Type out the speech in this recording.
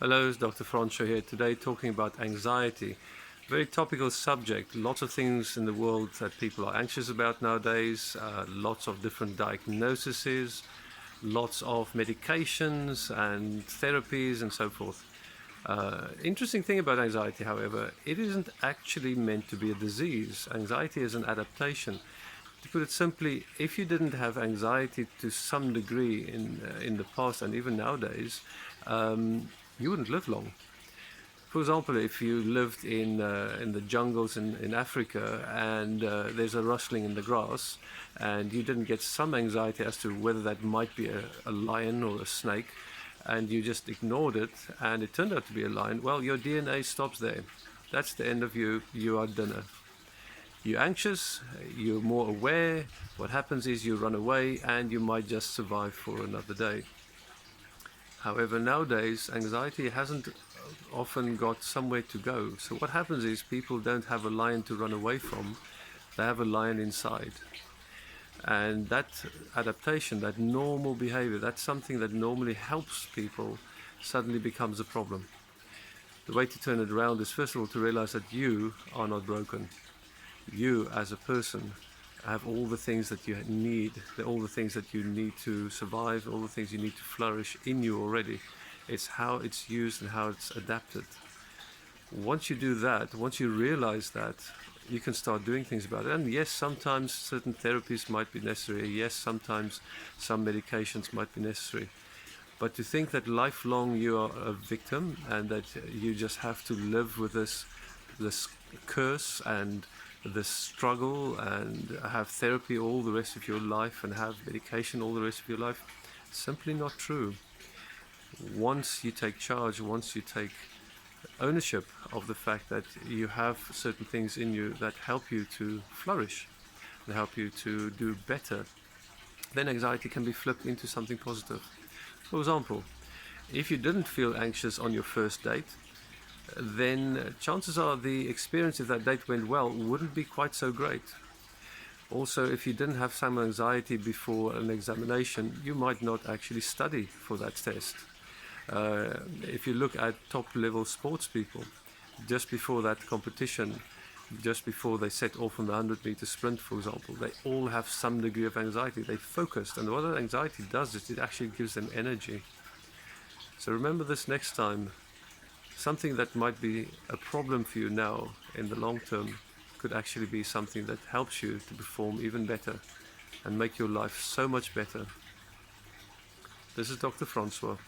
Hello, it's Dr. Franco here today talking about anxiety. Very topical subject. Lots of things in the world that people are anxious about nowadays, lots of different diagnoses, lots of medications and therapies and so forth. Interesting thing about anxiety, however, it isn't actually meant to be a disease. Anxiety is an adaptation. To put it simply, if you didn't have anxiety to some degree in the past and even nowadays, you wouldn't live long. For example, if you lived in the jungles in Africa and there's a rustling in the grass, and you didn't get some anxiety as to whether that might be a lion or a snake, and you just ignored it, and it turned out to be a lion, well, your DNA stops there. That's the end of you. You are dinner. You're anxious, you're more aware. What happens is you run away and you might just survive for another day. However, nowadays, anxiety hasn't often got somewhere to go. So what happens is people don't have a lion to run away from, they have a lion inside. And that adaptation, that normal behavior, that's something that normally helps people, suddenly becomes a problem. The way to turn it around is, first of all, to realize that you are not broken. You as a person have all the things that you need, all the things that you need to survive, all the things you need to flourish in you already. It's how it's used and how it's adapted. Once you do that, once you realize that, you can start doing things about it. And yes, sometimes certain therapies might be necessary. Yes, sometimes some medications might be necessary. But to think that lifelong you are a victim and that you just have to live with this curse and this struggle and have therapy all the rest of your life and have medication all the rest of your life, simply not true. Once you take charge, once you take ownership of the fact that you have certain things in you that help you to flourish, that help you to do better, then anxiety can be flipped into something positive. For example, if you didn't feel anxious on your first date, then chances are the experience, if that date went well, wouldn't be quite so great. Also, if you didn't have some anxiety before an examination, you might not actually study for that test. If you look at top-level sports people, just before that competition, just before they set off on the 100-meter sprint, for example, they all have some degree of anxiety. They focused, and what that anxiety does is it actually gives them energy. So remember this next time. Something that might be a problem for you now in the long term could actually be something that helps you to perform even better and make your life so much better. This is Dr. Francois.